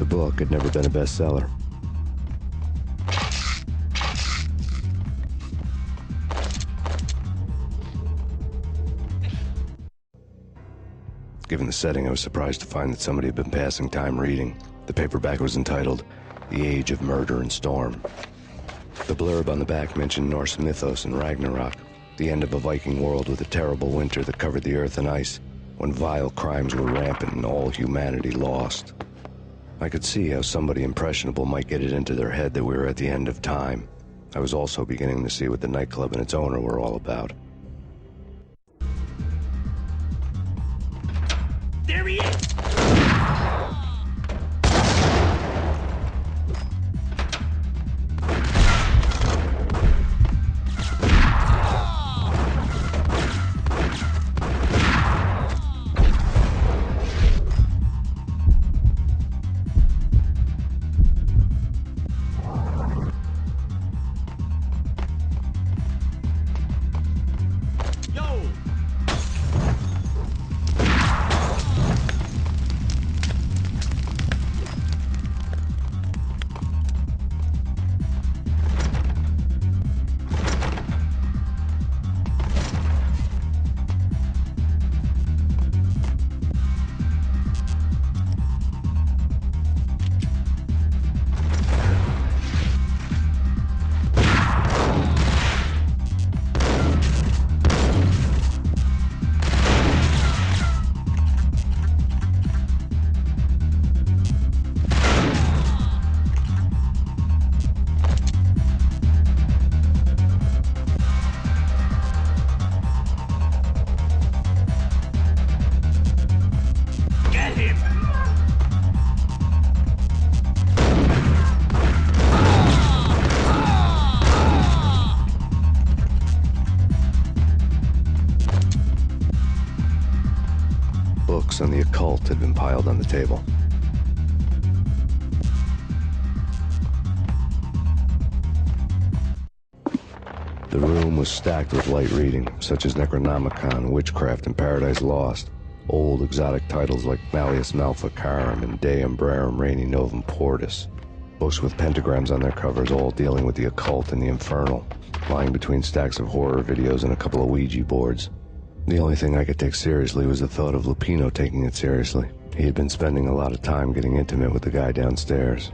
The book had never been a bestseller. Given the setting, I was surprised to find that somebody had been passing time reading. The paperback was entitled, The Age of Murder and Storm. The blurb on the back mentioned Norse mythos and Ragnarök, the end of a Viking world with a terrible winter that covered the earth in ice, when vile crimes were rampant and all humanity lost. I could see how somebody impressionable might get it into their head that we were at the end of time. I was also beginning to see what the nightclub and its owner were all about. There he is! Books on the occult had been piled on the table. The room was stacked with light reading, such as Necronomicon, Witchcraft, and Paradise Lost. Old exotic titles like Malleus Maleficarum and De Umbrarum Reini Novum Portis. Books with pentagrams on their covers, all dealing with the occult and the infernal, lying between stacks of horror videos and a couple of Ouija boards. The only thing I could take seriously was the thought of Lupino taking it seriously. He had been spending a lot of time getting intimate with the guy downstairs.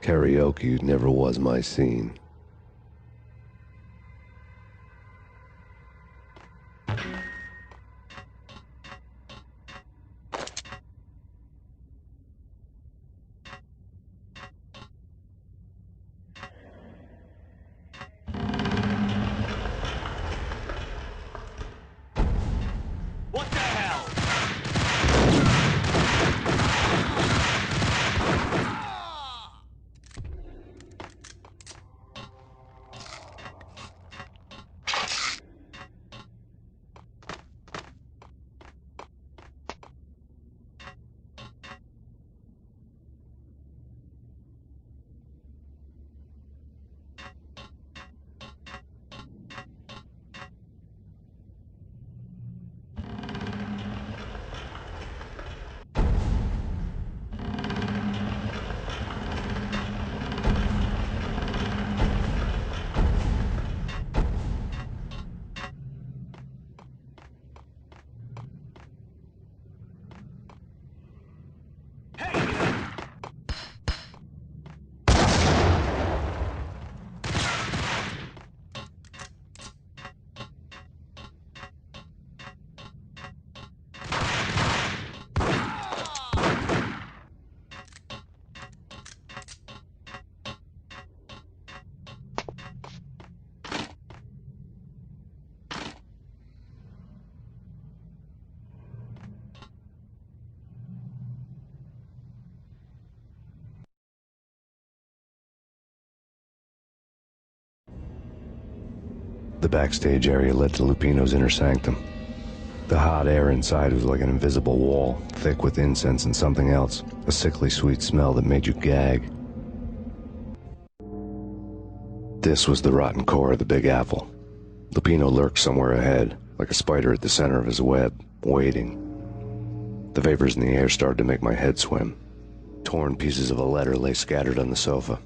Karaoke never was my scene. What the hell? The backstage area led to Lupino's inner sanctum. The hot air inside was like an invisible wall, thick with incense and something else, a sickly sweet smell that made you gag. This was the rotten core of the Big Apple. Lupino lurked somewhere ahead, like a spider at the center of his web, waiting. The vapors in the air started to make my head swim. Torn pieces of a letter lay scattered on the sofa.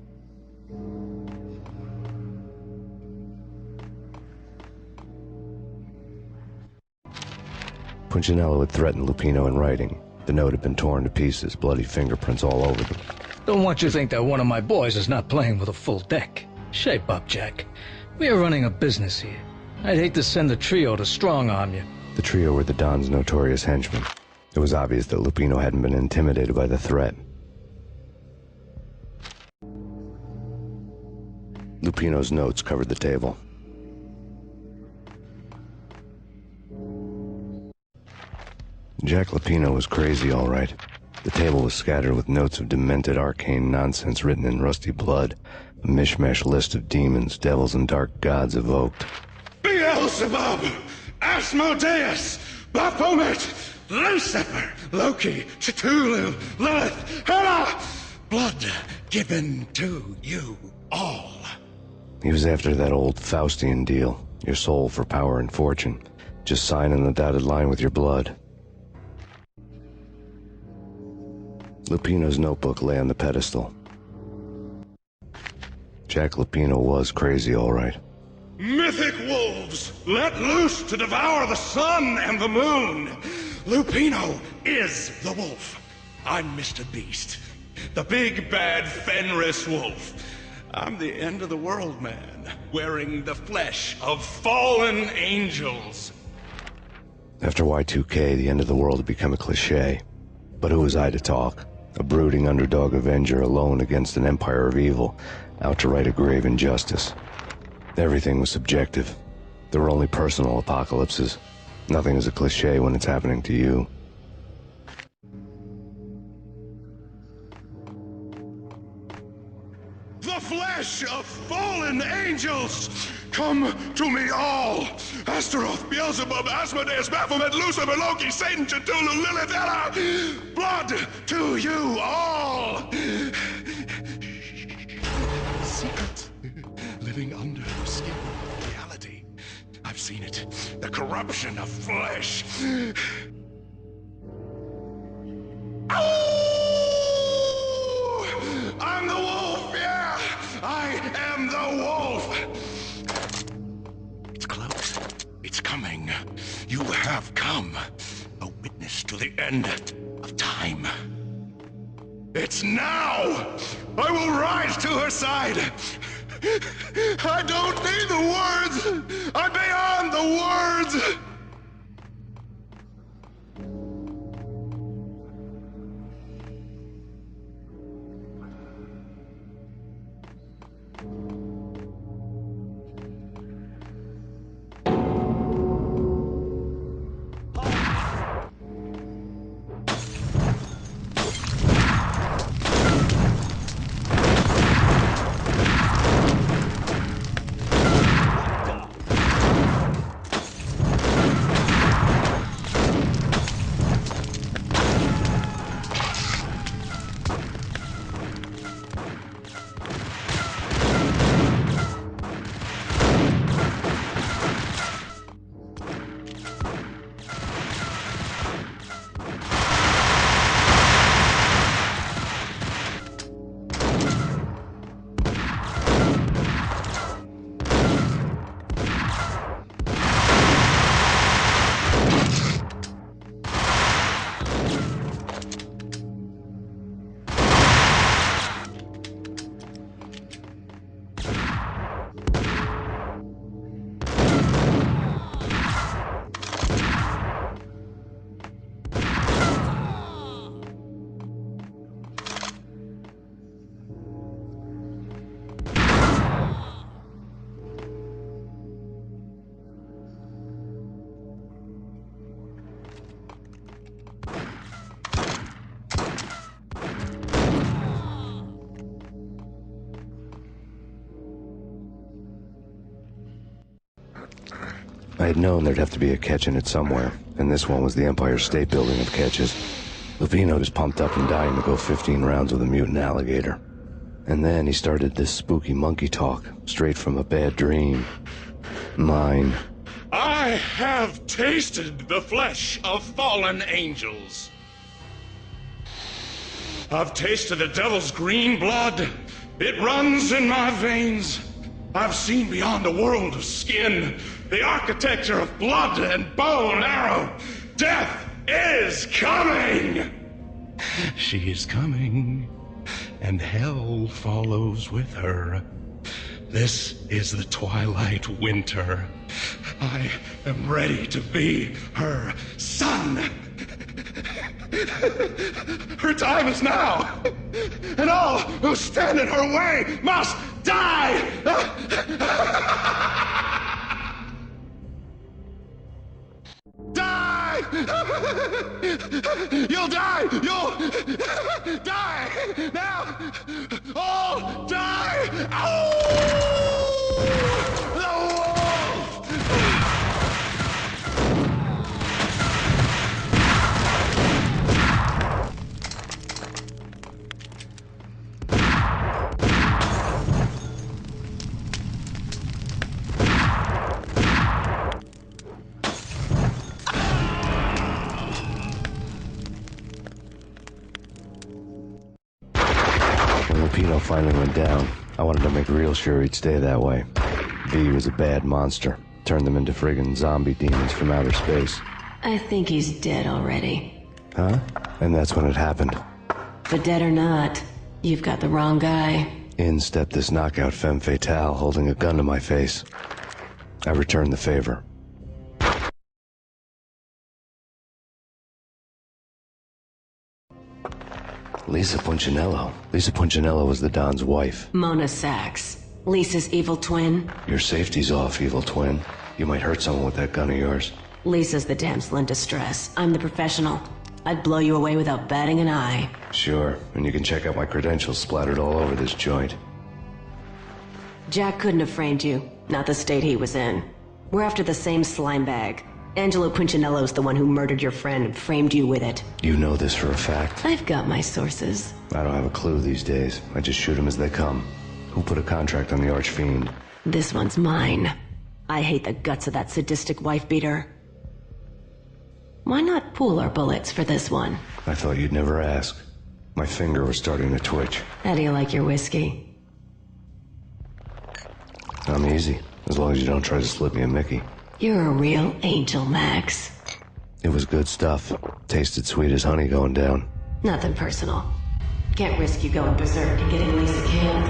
Punchinello had threatened Lupino in writing. The note had been torn to pieces, bloody fingerprints all over them. Don't want you to think that one of my boys is not playing with a full deck. Shape up, Jack. We are running a business here. I'd hate to send the trio to strong-arm you. The trio were the Don's notorious henchmen. It was obvious that Lupino hadn't been intimidated by the threat. Lupino's notes covered the table. Jack Lupino was crazy, all right. The table was scattered with notes of demented arcane nonsense written in rusty blood, a mishmash list of demons, devils, and dark gods evoked. Beelzebub, Asmodeus, Baphomet, Lucifer, Loki, Cthulhu, Lilith, Hela, blood given to you all. He was after that old Faustian deal, your soul for power and fortune. Just sign on the dotted line with your blood. Lupino's notebook lay on the pedestal. Jack Lupino was crazy, all right. Mythic wolves, let loose to devour the sun and the moon. Lupino is the wolf. I'm Mr. Beast, the big bad Fenris wolf. I'm the end of the world man, wearing the flesh of fallen angels. After Y2K, the end of the world had become a cliché. But who was I to talk? A brooding underdog avenger alone against an empire of evil, out to right a grave injustice. Everything was subjective. There were only personal apocalypses. Nothing is a cliché when it's happening to you. The flesh of fallen angels! Come to me all! Astaroth, Beelzebub, Asmodeus, Baphomet, Lucifer, Loki, Satan, Cthulhu, Lilith, Hela! Blood to you all! Secret. Living under the skin of reality. I've seen it. The corruption of flesh. Oh! I'm the wolf, yeah! I am the wolf! It's close. It's coming. You have come. A witness to the end of time. It's now! I will rise to her side! I don't need the words! I'm beyond the words! I had known there'd have to be a catch in it somewhere, and this one was the Empire State Building of catches. Lupino was pumped up and dying to go 15 rounds with a mutant alligator. And then he started this spooky monkey talk, straight from a bad dream. Mine. I have tasted the flesh of fallen angels. I've tasted the devil's green blood. It runs in my veins. I've seen beyond a world of skin, the architecture of blood and bow and arrow. Death is coming! She is coming, and hell follows with her. This is the twilight winter. I am ready to be her son. Her time is now, and all who stand in her way must die! Die! You'll die! You'll die! Now! All die! Oh! The wolf! Lupino finally went down. I wanted to make real sure he'd stay that way. V was a bad monster. Turned them into friggin' zombie demons from outer space. I think he's dead already. Huh? And that's when it happened. But dead or not, you've got the wrong guy. In stepped this knockout femme fatale, holding a gun to my face. I returned the favor. Lisa Punchinello. Lisa Punchinello was the Don's wife. Mona Sachs. Lisa's evil twin. Your safety's off, evil twin. You might hurt someone with that gun of yours. Lisa's the damsel in distress. I'm the professional. I'd blow you away without batting an eye. Sure, and you can check out my credentials splattered all over this joint. Jack couldn't have framed you. Not the state he was in. We're after the same slime bag. Angelo Punchinello's the one who murdered your friend and framed you with it. You know this for a fact. I've got my sources. I don't have a clue these days. I just shoot them as they come. Who put a contract on the Archfiend? This one's mine. I hate the guts of that sadistic wife-beater. Why not pool our bullets for this one? I thought you'd never ask. My finger was starting to twitch. How do you like your whiskey? I'm easy, as long as you don't try to slip me a Mickey. You're a real angel, Max. It was good stuff. Tasted sweet as honey going down. Nothing personal. Can't risk you going berserk and getting Lisa killed.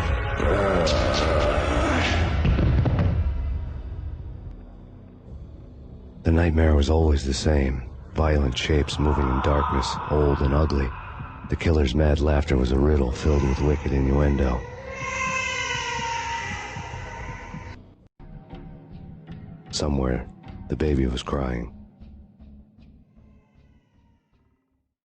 The nightmare was always the same. Violent shapes moving in darkness, old and ugly. The killer's mad laughter was a riddle filled with wicked innuendo. Somewhere, the baby was crying.